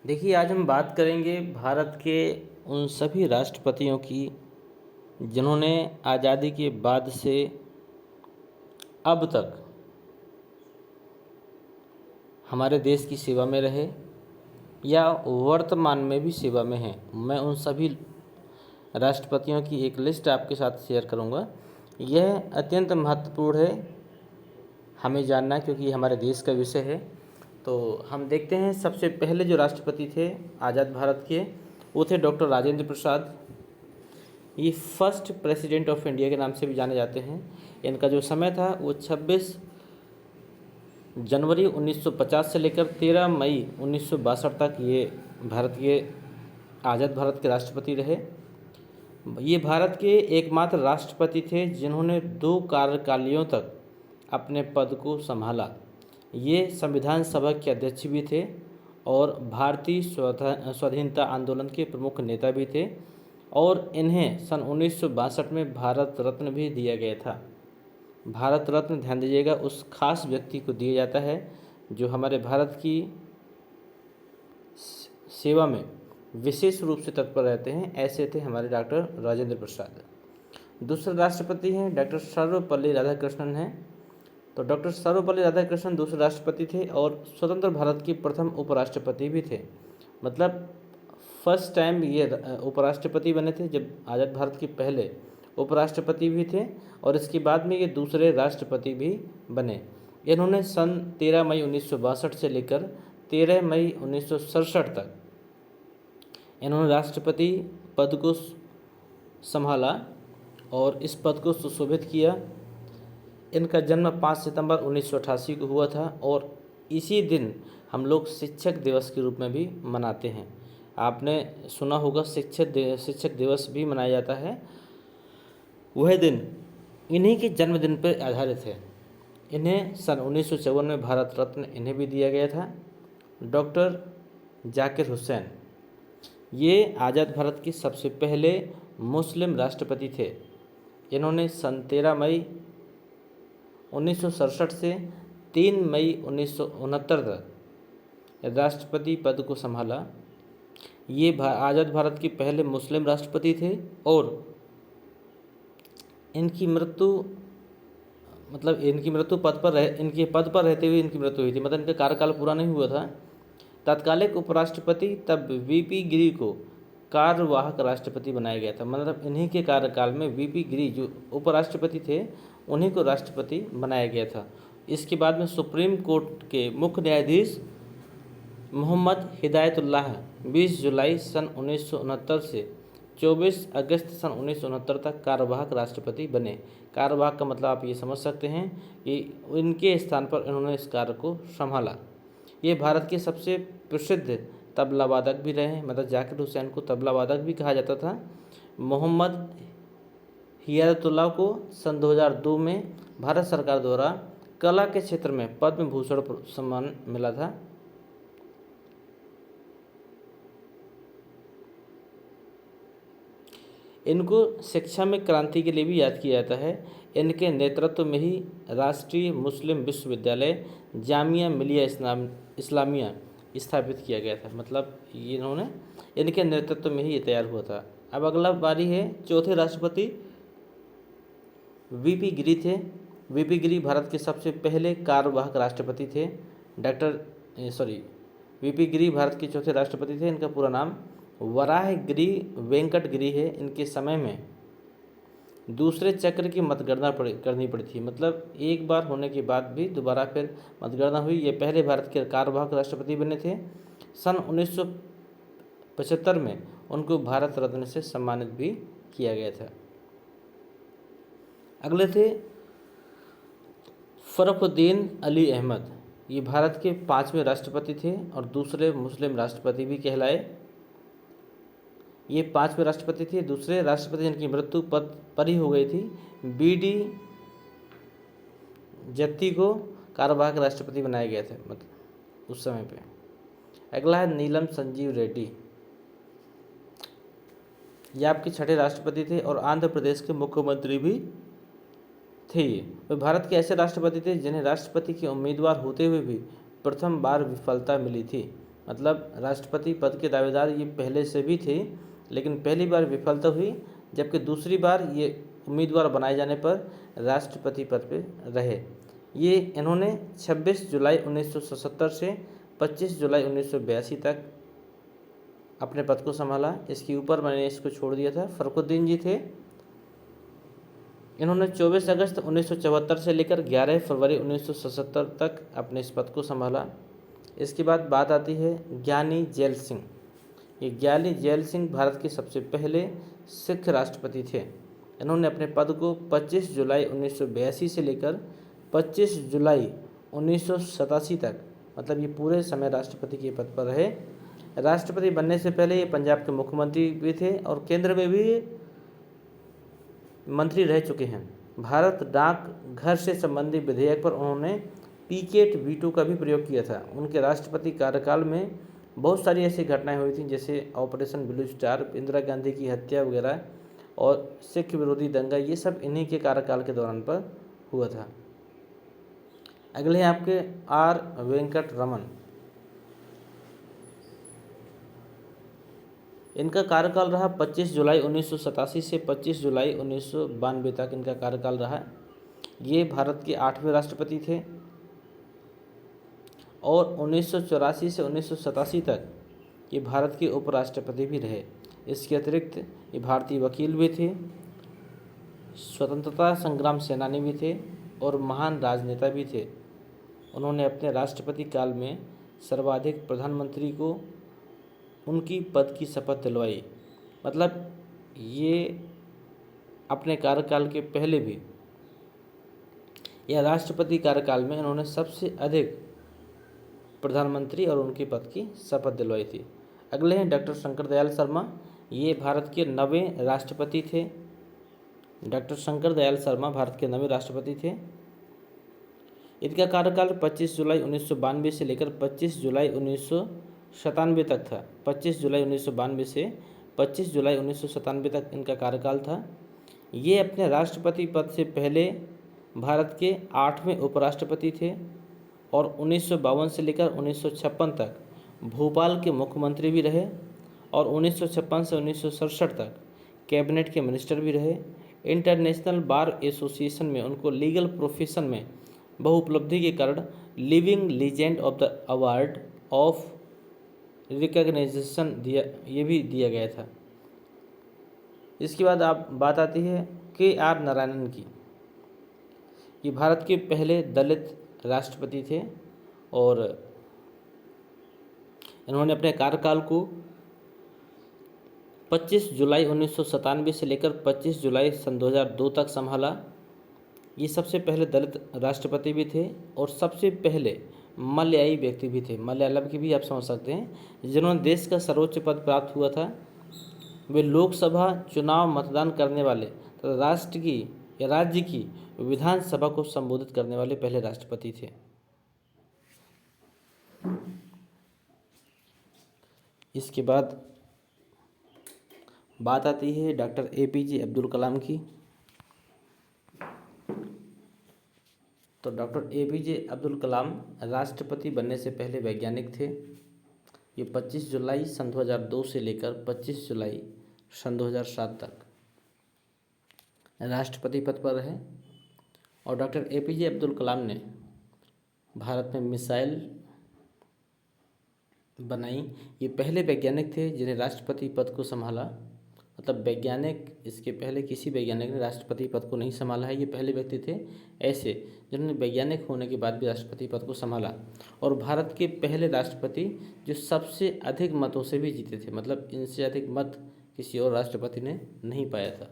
देखिए, आज हम बात करेंगे भारत के उन सभी राष्ट्रपतियों की जिन्होंने आज़ादी के बाद से अब तक हमारे देश की सेवा में रहे या वर्तमान में भी सेवा में हैं। मैं उन सभी राष्ट्रपतियों की एक लिस्ट आपके साथ शेयर करूंगा। यह अत्यंत महत्वपूर्ण है हमें जानना, क्योंकि हमारे देश का विषय है। तो हम देखते हैं, सबसे पहले जो राष्ट्रपति थे आज़ाद भारत के, वो थे डॉक्टर राजेंद्र प्रसाद। ये फर्स्ट प्रेसिडेंट ऑफ इंडिया के नाम से भी जाने जाते हैं। इनका जो समय था वो 26 जनवरी 1950 से लेकर 13 मई 1962 तक ये भारत के आज़ाद भारत के राष्ट्रपति रहे। ये भारत के एकमात्र राष्ट्रपति थे जिन्होंने 2 कार्यकालियों तक अपने पद को संभाला। ये संविधान सभा के अध्यक्ष भी थे और भारतीय स्वाधीनता आंदोलन के प्रमुख नेता भी थे, और इन्हें सन 1962 में भारत रत्न भी दिया गया था। भारत रत्न, ध्यान दीजिएगा, उस खास व्यक्ति को दिया जाता है जो हमारे भारत की सेवा में विशेष रूप से तत्पर रहते हैं। ऐसे थे हमारे डॉक्टर राजेंद्र प्रसाद। दूसरे राष्ट्रपति हैं डॉक्टर सर्वपल्ली राधाकृष्णन हैं। तो डॉक्टर सर्वपल्ली राधाकृष्णन दूसरे राष्ट्रपति थे और स्वतंत्र भारत के प्रथम उपराष्ट्रपति भी थे। मतलब फर्स्ट टाइम ये उपराष्ट्रपति बने थे, जब आज़ाद भारत के पहले उपराष्ट्रपति भी थे और इसके बाद में ये दूसरे राष्ट्रपति भी बने। इन्होंने सन 13 मई 1962 से लेकर 13 मई 1967 तक इन्होंने राष्ट्रपति पद को संभाला और इस पद को सुशोभित किया। इनका जन्म 5 सितंबर 1988 को हुआ था और इसी दिन हम लोग शिक्षक दिवस के रूप में भी मनाते हैं। आपने सुना होगा शिक्षक दिवस भी मनाया जाता है। वह दिन इन्हीं के जन्मदिन पर आधारित है। इन्हें सन 1954 में भारत रत्न इन्हें भी दिया गया था। डॉक्टर जाकिर हुसैन, ये आज़ाद भारत के सबसे पहले मुस्लिम राष्ट्रपति थे। इन्होंने सन 13 मई 1967 से 3 मई 1969 तक राष्ट्रपति पद को संभाला। ये आज़ाद भारत के पहले मुस्लिम राष्ट्रपति थे और इनकी मृत्यु इनके पद पर रहते हुए इनकी मृत्यु हुई थी। मतलब इनका कार्यकाल पूरा नहीं हुआ था। तत्कालिक उपराष्ट्रपति तब वीपी गिरी को कार्यवाहक राष्ट्रपति बनाया गया था। मतलब इन्हीं के कार्यकाल में वीपी गिरी जो उपराष्ट्रपति थे उन्हीं को राष्ट्रपति बनाया गया था। इसके बाद में सुप्रीम कोर्ट के मुख्य न्यायाधीश मोहम्मद हिदायतुल्लाह 20 जुलाई सन 1969 से 24 अगस्त सन 1969 तक कार्यवाहक राष्ट्रपति बने। कार्यवाहक का मतलब आप ये समझ सकते हैं कि इनके स्थान पर इन्होंने इस कार्य को संभाला। ये भारत के सबसे प्रसिद्ध तबला वादक भी रहे। मतलब जाकिर हुसैन को तबला वादक भी कहा जाता था। मोहम्मद हिदायतुल्लाह को सन 2002 में भारत सरकार द्वारा कला के क्षेत्र में पद्म भूषण सम्मान मिला था। इनको शिक्षा में क्रांति के लिए भी याद किया जाता है। इनके नेतृत्व में ही राष्ट्रीय मुस्लिम विश्वविद्यालय जामिया मिलिया इस्लामिया स्थापित किया गया था। मतलब इनके नेतृत्व में ही ये तैयार हुआ था। अब अगला बारी है चौथे राष्ट्रपति वीपी गिरी थे। वीपी गिरी भारत के सबसे पहले कार्यवाहक राष्ट्रपति थे। वीपी गिरी भारत के चौथे राष्ट्रपति थे। इनका पूरा नाम वराहगिरी वेंकट गिरी है। इनके समय में दूसरे चक्र की मतगणना करनी पड़ी थी। मतलब एक बार होने के बाद भी दोबारा फिर मतगणना हुई। ये पहले भारत के कार्यवाहक राष्ट्रपति बने थे। सन 1975 में उनको भारत रत्न से सम्मानित भी किया गया था। अगले थे फरुखुद्दीन अली अहमद। ये भारत के 5वें राष्ट्रपति थे और दूसरे मुस्लिम राष्ट्रपति भी कहलाए। ये 5वें राष्ट्रपति थे। दूसरे राष्ट्रपति जिनकी मृत्यु पद पर ही हो गई थी, बीडी जत्ती को कार्यवाहक राष्ट्रपति बनाया गया था मतलब उस समय पे। अगला है नीलम संजीव रेड्डी। ये आपके 6ठे राष्ट्रपति थे और आंध्र प्रदेश के मुख्यमंत्री भी थे। वे भारत के ऐसे राष्ट्रपति थे जिन्हें राष्ट्रपति के उम्मीदवार होते हुए भी प्रथम बार विफलता मिली थी। मतलब राष्ट्रपति पद के दावेदार ये पहले से भी थे, लेकिन पहली बार विफलता हुई, जबकि दूसरी बार ये उम्मीदवार बनाए जाने पर राष्ट्रपति पद पे रहे। ये इन्होंने 26 जुलाई 1977 से 25 जुलाई 1982 तक अपने पद को संभाला। इसके ऊपर मैंने इसको छोड़ दिया था, फखरुद्दीन जी थे। इन्होंने 24 अगस्त 1974 से लेकर 11 फरवरी 1977 तक अपने इस पद को संभाला। इसके बाद बात आती है ज्ञानी जैल सिंह। ये ज्ञानी जैल सिंह भारत के सबसे पहले सिख राष्ट्रपति थे। इन्होंने अपने पद को 25 जुलाई 1982 से लेकर 25 जुलाई 1987 तक, मतलब ये पूरे समय राष्ट्रपति के पद पर रहे। राष्ट्रपति बनने से पहले ये पंजाब के मुख्यमंत्री भी थे और केंद्र में भी मंत्री रह चुके हैं। भारत डाक घर से संबंधित विधेयक पर उन्होंने पीकेट वीटो का भी प्रयोग किया था। उनके राष्ट्रपति कार्यकाल में बहुत सारी ऐसी घटनाएं हुई थी, जैसे operation blue star, Indira Gandhi की हत्या वगैरह और सिख विरोधी दंगा, ये सब इन्हीं के कार्यकाल के दौरान पर हुआ था। अगले हैं आपके आर वेंकट रमन। इनका कार्यकाल रहा 25 जुलाई 1987 से 25 जुलाई 1992 तक इनका कार्यकाल रहा। ये भारत के 8वें राष्ट्रपति थे और 1984 से 1987 तक ये भारत के उपराष्ट्रपति भी रहे। इसके अतिरिक्त ये भारतीय वकील भी थे, स्वतंत्रता संग्राम सेनानी भी थे और महान राजनेता भी थे। उन्होंने अपने राष्ट्रपति काल में सर्वाधिक प्रधानमंत्री को उनकी पद की शपथ दिलवाई। मतलब ये अपने कार्यकाल के पहले भी या राष्ट्रपति कार्यकाल में इन्होंने सबसे अधिक प्रधानमंत्री और उनके पद की शपथ दिलवाई थी। अगले हैं डॉक्टर शंकर दयाल शर्मा। ये भारत के 9वें राष्ट्रपति थे। डॉक्टर शंकर दयाल शर्मा भारत के 9वें राष्ट्रपति थे। इनका कार्यकाल 25 जुलाई 1992 से लेकर 25 जुलाई 1997 तक था। 25 जुलाई 1992 से 25 जुलाई 1997 तक इनका कार्यकाल था। ये अपने राष्ट्रपति पद से पहले भारत के 8वें उपराष्ट्रपति थे और 1952 से लेकर 1956 तक भोपाल के मुख्यमंत्री भी रहे और 1956 से 1967 तक कैबिनेट के मिनिस्टर भी रहे। इंटरनेशनल बार एसोसिएशन में उनको लीगल प्रोफेशन में बहुउपलब्धि के कारण living legend of the award of recognisation ये भी दिया गया था। इसके बाद आप बात आती है KR नारायणन की। ये भारत के पहले दलित राष्ट्रपति थे और इन्होंने अपने कार्यकाल को 25 जुलाई 1997 से लेकर 25 जुलाई सन 2002 तक संभाला। ये सबसे पहले दलित राष्ट्रपति भी थे और सबसे पहले मलयाई व्यक्ति भी थे। मलयालम की भी आप समझ सकते हैं, जिन्होंने देश का सर्वोच्च पद प्राप्त हुआ था। वे लोकसभा चुनाव मतदान करने वाले तथा राष्ट्र की या राज्य की विधानसभा को संबोधित करने वाले पहले राष्ट्रपति थे। इसके बाद बात आती है डॉक्टर APJ अब्दुल कलाम की। तो डॉक्टर APJ अब्दुल कलाम राष्ट्रपति बनने से पहले वैज्ञानिक थे। ये 25 जुलाई सन 2002 से लेकर 25 जुलाई सन 2007 तक राष्ट्रपति पद पर रहे और डॉक्टर APJ अब्दुल कलाम ने भारत में मिसाइल बनाई। ये पहले वैज्ञानिक थे जिन्हें राष्ट्रपति पद को संभाला। मतलब वैज्ञानिक, इसके पहले किसी वैज्ञानिक ने राष्ट्रपति पद को नहीं संभाला है। ये पहले व्यक्ति थे ऐसे जिन्होंने वैज्ञानिक होने के बाद भी राष्ट्रपति पद को संभाला और भारत के पहले राष्ट्रपति जो सबसे अधिक मतों से भी जीते थे। मतलब इनसे अधिक मत किसी और राष्ट्रपति ने नहीं पाया था।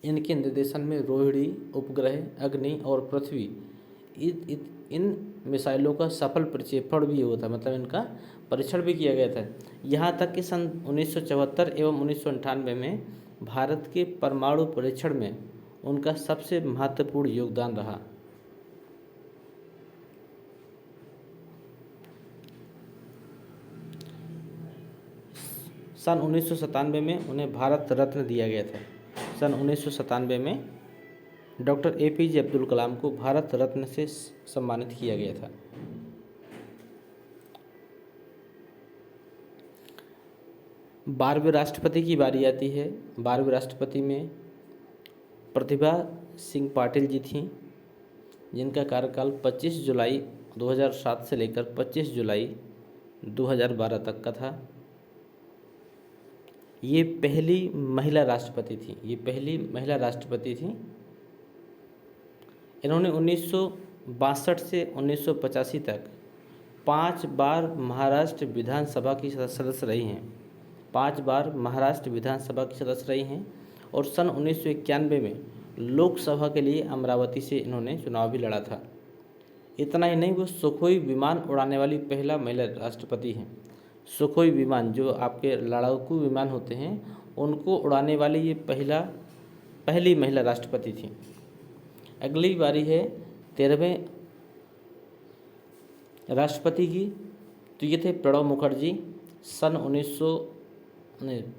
इनके निर्देशन में रोहिणी, उपग्रह, अग्नि और पृथ्वी इन मिसाइलों का सफल प्रक्षेपण भी हुआ था। मतलब इनका परीक्षण भी किया गया था। यहाँ तक कि सन 1974 एवं 1998 में भारत के परमाणु परीक्षण में उनका सबसे महत्वपूर्ण योगदान रहा। सन 1997 में उन्हें भारत रत्न दिया गया था। सन 1997 में डॉक्टर APJ अब्दुल कलाम को भारत रत्न से सम्मानित किया गया था। 12वें राष्ट्रपति की बारी आती है। 12वें राष्ट्रपति में प्रतिभा सिंह पाटिल जी थीं, जिनका कार्यकाल 25 जुलाई 2007 से लेकर 25 जुलाई 2012 तक का था। ये पहली महिला राष्ट्रपति थी। इन्होंने 1962 से 1985 तक 5 बार महाराष्ट्र विधानसभा की सदस्य रही हैं। 5 बार महाराष्ट्र विधानसभा की सदस्य रही हैं और सन 1991 में लोकसभा के लिए अमरावती से इन्होंने चुनाव भी लड़ा था। इतना ही नहीं, वो सुखोई विमान उड़ाने वाली पहला महिला राष्ट्रपति हैं। सुखोई विमान, जो आपके लड़ाकू विमान होते हैं, उनको उड़ाने वाली ये पहली महिला राष्ट्रपति थी। अगली बारी है 13वें राष्ट्रपति की। तो ये थे प्रणब मुखर्जी।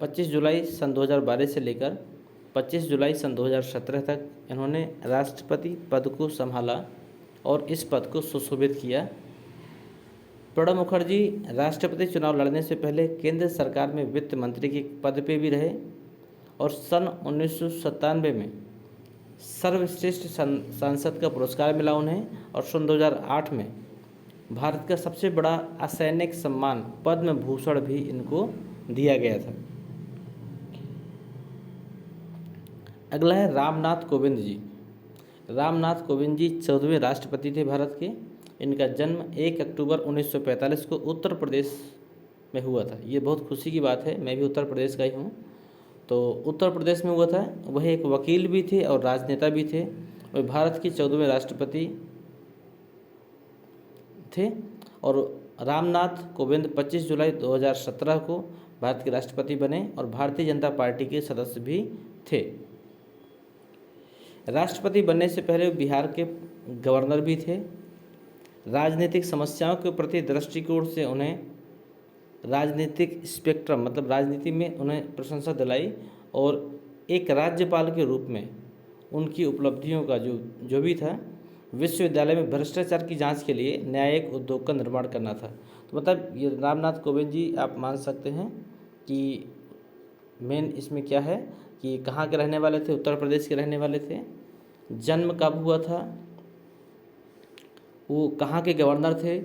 25 जुलाई सन 2012 से लेकर 25 जुलाई सन 2017 तक इन्होंने राष्ट्रपति पद को संभाला और इस पद को सुशोभित किया। प्रणब मुखर्जी राष्ट्रपति चुनाव लड़ने से पहले केंद्र सरकार में वित्त मंत्री के पद पे भी रहे और सन 1997 में सर्वश्रेष्ठ सांसद का पुरस्कार मिला उन्हें और सन 2008 में भारत का सबसे बड़ा असैनिक सम्मान पद्म भूषण भी इनको दिया गया था। अगला है रामनाथ कोविंद जी। रामनाथ कोविंद जी 14वें राष्ट्रपति थे भारत के। इनका जन्म 1 अक्टूबर 1945 को उत्तर प्रदेश में हुआ था। ये बहुत खुशी की बात है, मैं भी उत्तर प्रदेश का ही हूँ। तो उत्तर प्रदेश में हुआ था। वह एक वकील भी थे और राजनेता भी थे। वह भारत के 14वें राष्ट्रपति थे और रामनाथ कोविंद 25 जुलाई 2017 को भारत के राष्ट्रपति बने और भारतीय जनता पार्टी के सदस्य भी थे। राष्ट्रपति बनने से पहले बिहार के गवर्नर भी थे। राजनीतिक समस्याओं के प्रति दृष्टिकोण से उन्हें राजनीतिक स्पेक्ट्रम, मतलब राजनीति में उन्हें प्रशंसा दिलाई और एक राज्यपाल के रूप में उनकी उपलब्धियों का जो भी था, विश्वविद्यालय में भ्रष्टाचार की जांच के लिए न्यायिक उद्योग का निर्माण करना था। तो मतलब ये रामनाथ कोविंद जी आप मान सकते हैं कि मेन इसमें क्या है कि कहाँ के रहने वाले थे, उत्तर प्रदेश के रहने वाले थे। जन्म कब हुआ था, वो कहाँ के गवर्नर थे,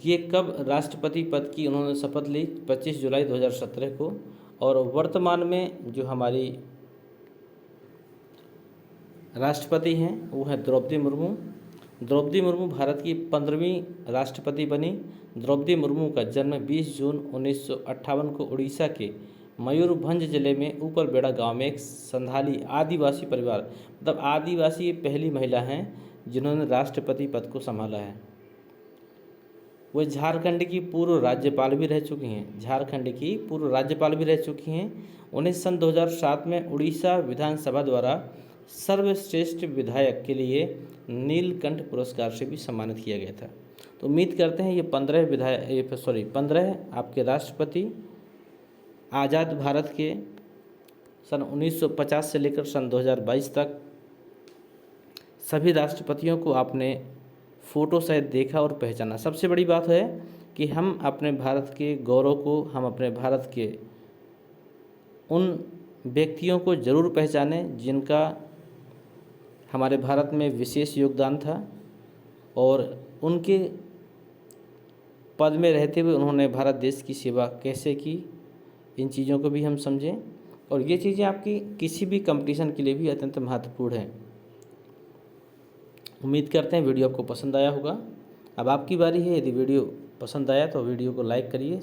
ये कब राष्ट्रपति पद की उन्होंने शपथ ली 25 जुलाई 2017 को, और वर्तमान में जो हमारी राष्ट्रपति हैं वो है द्रौपदी मुर्मू। द्रौपदी मुर्मू भारत की 15वीं राष्ट्रपति बनी। द्रौपदी मुर्मू का जन्म 20 जून 1958 को उड़ीसा के मयूरभंज जिले में ऊपरबेड़ा गांव में एक संथाली आदिवासी परिवार, मतलब आदिवासी पहली महिला हैं जिन्होंने राष्ट्रपति पद को संभाला है। वह झारखंड की पूर्व राज्यपाल भी रह चुकी हैं। उन्हें सन 2007 में उड़ीसा विधानसभा द्वारा सर्वश्रेष्ठ विधायक के लिए नीलकंठ पुरस्कार से भी सम्मानित किया गया था। तो उम्मीद करते हैं ये 15 आपके राष्ट्रपति आज़ाद भारत के सन 1950 से लेकर सन 2022 तक सभी राष्ट्रपतियों को आपने फ़ोटो सहित देखा और पहचाना। सबसे बड़ी बात है कि हम अपने भारत के गौरव को, हम अपने भारत के उन व्यक्तियों को ज़रूर पहचानें जिनका हमारे भारत में विशेष योगदान था और उनके पद में रहते हुए उन्होंने भारत देश की सेवा कैसे की, इन चीज़ों को भी हम समझें। और ये चीज़ें आपकी किसी भी कंपटीशन के लिए भी अत्यंत महत्वपूर्ण हैं। उम्मीद करते हैं वीडियो आपको पसंद आया होगा। अब आपकी बारी है। यदि वीडियो पसंद आया तो वीडियो को लाइक करिए,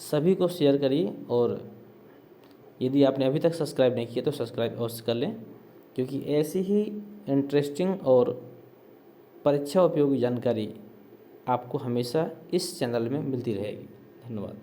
सभी को शेयर करिए और यदि आपने अभी तक सब्सक्राइब नहीं किया तो सब्सक्राइब अवश्य कर लें, क्योंकि ऐसी ही इंटरेस्टिंग और परीक्षा उपयोगी जानकारी आपको हमेशा इस चैनल में मिलती रहेगी। धन्यवाद।